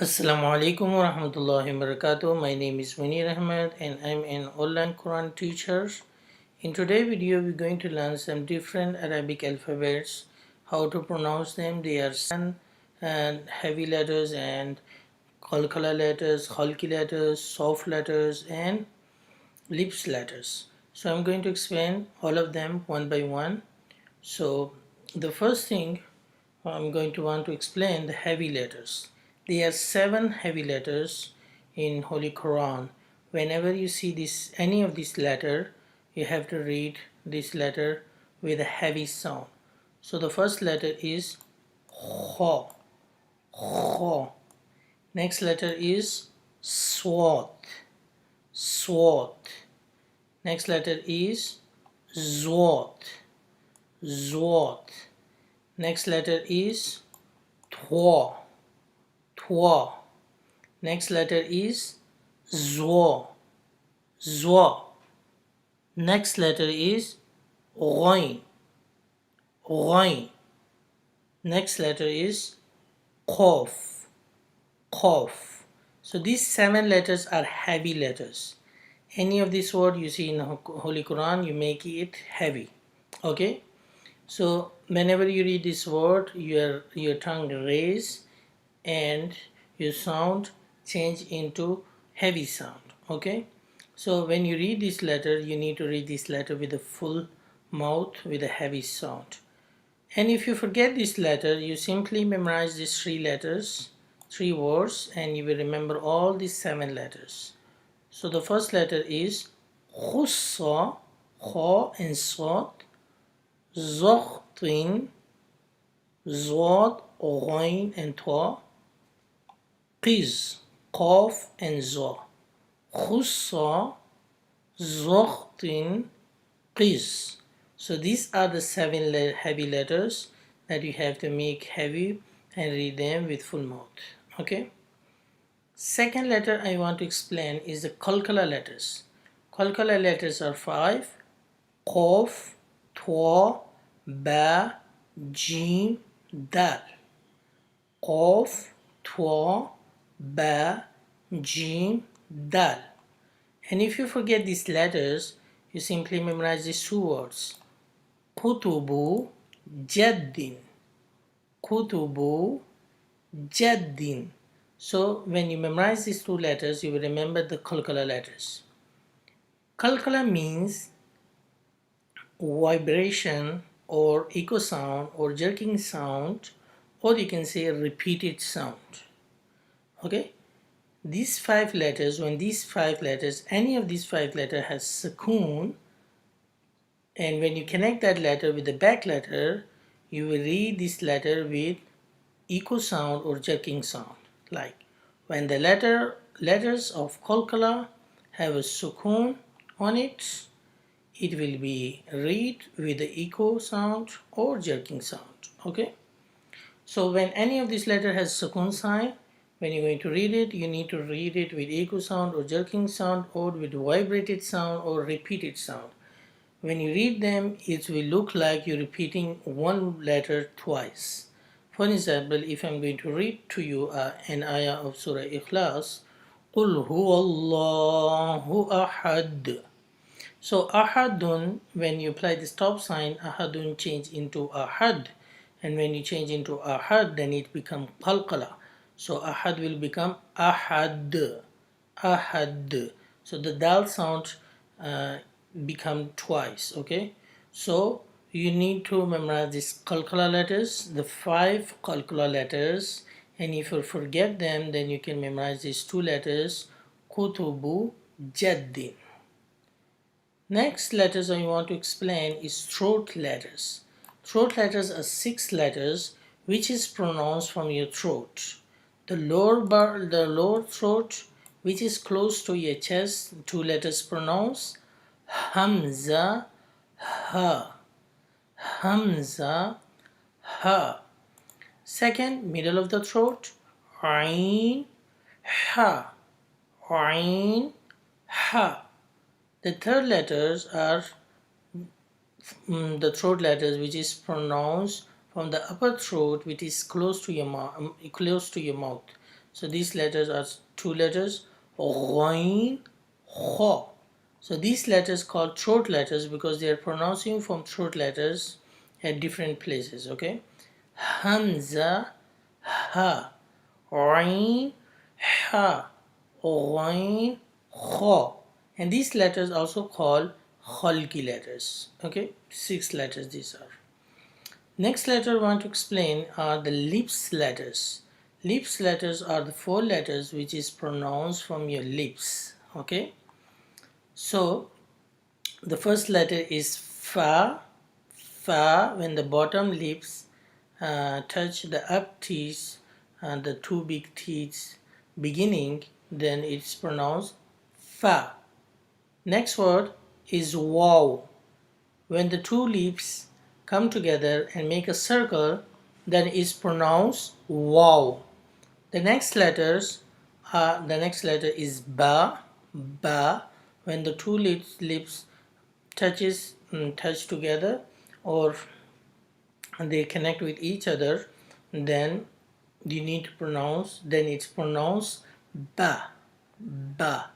As-salamu-alaykum wa rahmatullahi wa barakatuh. My name is Munir Ahmed and I'm an online Quran teacher. In today's video, we're going to learn some different Arabic alphabets, how to pronounce them. They are and heavy letters and qalqala letters, khalki letters, soft letters, and lips letters. So I'm going to explain all of them one by one. So the first thing I'm going to want to explain the heavy letters. There are 7 heavy letters in Holy Quran. Whenever you see this any of this letter, you have to read this letter with a heavy sound. So the first letter is Kha. Kha. Next letter is Swat. Swat. Next letter is Zwat. Zwat. Next letter is Twa. Twa. Next letter is Zwa. Zwa. Next letter is Ghain. Ghain. Next letter is Qaf. Qaf. So these 7 letters are heavy letters. Any of this word you see in the Holy Quran, you make it heavy. Okay? So whenever you read this word, your tongue raise and your sound change into heavy sound. Okay, so when you read this letter, you need to read this letter with a full mouth with a heavy sound. And if you forget this letter, you simply memorize these 3 letters, 3 words, and you will remember all these 7 letters. So the first letter is Khussa, Kha and Sad, Zakhtin, Zwad, Ghain and Twa, Qiz, Qaf and Za, Khussa, Zakhtin, Qiz. So these are the 7 heavy letters that you have to make heavy and read them with full mouth. Okay. Second letter I want to explain is the qalqala letters. Qalqala letters are 5: Qaf, Twa, Ba, Jim, Dal. Qaf, Twa, Ba, Jim, Dal. And if you forget these letters, you simply memorize these 2 words. Kutubu Jaddin. Kutubu Jaddin. So when you memorize these 2 letters, you will remember the qalqala letters. Qalqala means vibration or echo sound or jerking sound, or you can say a repeated sound. Okay, these 5 letters, when these 5 letters, any of these 5 letters has sukoon, and when you connect that letter with the back letter, you will read this letter with echo sound or jerking sound. Like when the letters of qalqala have a sukoon on it, it will be read with the echo sound or jerking sound. Okay, so when any of this letter has sukoon sign, when you're going to read it, you need to read it with echo sound or jerking sound or with vibrated sound or repeated sound. When you read them, it will look like you're repeating one letter twice. For example, if I'm going to read to you an ayah of Surah Ikhlas, قُلْ هُوَ اللَّهُ أَحَدٌ. So ahadun, when you apply the stop sign, ahadun change into ahad, and when you change into ahad, then it becomes qalqala. So ahad will become ahad, ahad. So the dal sound become twice. Okay, so you need to memorize these qalqala letters, the 5 qalqala letters, and if you forget them, then you can memorize these 2 letters, kutubu jaddin. Next letters I want to explain is throat letters. Throat letters are 6 letters which is pronounced from your throat. The lower throat, which is close to your chest, 2 letters pronounced Hamza, Ha. Hamza, Ha. Second, middle of the throat, Ain, Ha. Ain, Ha. The third letters are the throat letters which is pronounced from the upper throat, which is close to your mouth. So these letters are two letters, ghain, kha. So these letters called throat letters because they are pronouncing from throat letters at different places. Okay, hamza, ha, ain, ha, ghain, kha. And these letters also called khalqi letters. Okay, 6 letters these are. Next letter I want to explain are the lips letters. Lips letters are the 4 letters which is pronounced from your lips. Okay, so the first letter is fa. Fa, when the bottom lips touch the up teeth and the 2 big teeth beginning, then it's pronounced fa. Next word is wow. When the 2 lips come together and make a circle, then it's pronounced wow. The next letter is ba. Ba. When the 2 lips touch together or they connect with each other, then you need to pronounce. Then it's pronounced ba. Ba.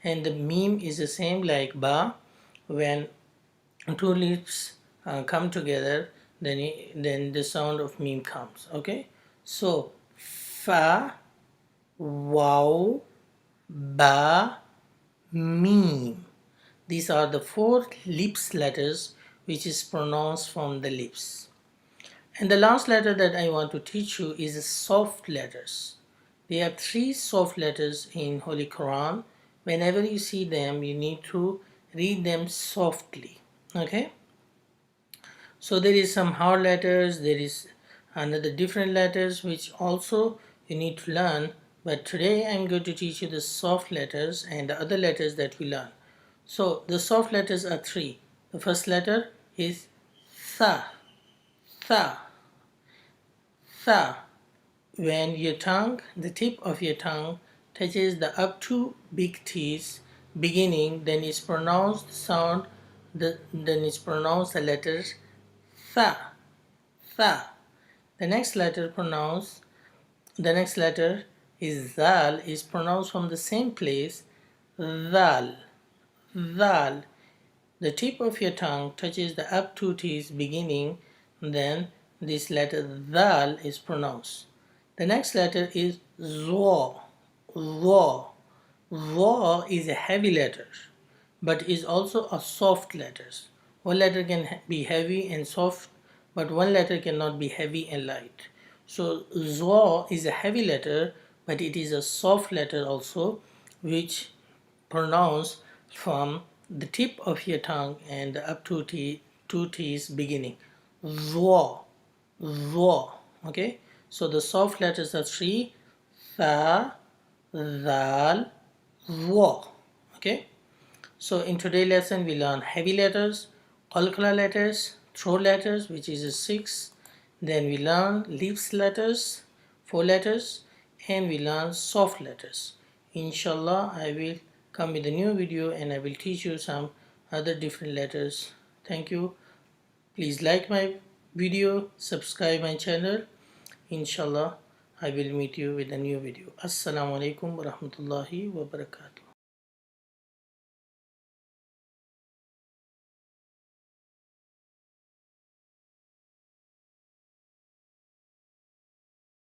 And the meme is the same like ba. When 2 lips come together, then the sound of meme comes. Okay, so fa, wow, ba, meme. These are the 4 lips letters which is pronounced from the lips. And the last letter that I want to teach you is the soft letters. There are 3 soft letters in Holy Quran. Whenever you see them, you need to read them softly. Okay, so there is some hard letters, there is another different letters which also you need to learn, but today I'm going to teach you the soft letters and the other letters that we learn. So the soft letters are 3. The first letter is tha. Tha. Tha. When the tip of your tongue touches the up 2 big teeth beginning, then it's pronounced then it's pronounced the letter tha. Tha. The next letter is zal, is pronounced from the same place, zal. Zal. The tip of your tongue touches the up 2 teeth beginning, then this letter zal is pronounced. The next letter is zo. Zo. Zo is a heavy letter, but is also a soft letter. One letter can be heavy and soft, but one letter cannot be heavy and light. So zo is a heavy letter, but it is a soft letter also, which pronounced from the tip of your tongue and up to 2 teeth beginning. Zo. Zo. Okay, so the soft letters are 3: tha, zal, zo. Okay, so in today's lesson we learn heavy letters, qalqala letters, throat letters which is 6, then we learn lips letters, 4 letters, and we learn soft letters. Inshallah I will come with a new video and I will teach you some other different letters. Thank you. Please like my video, subscribe my channel. Inshallah I will meet you with a new video. As-salamu-alaykum wa rahmatullahi wa barakatuh.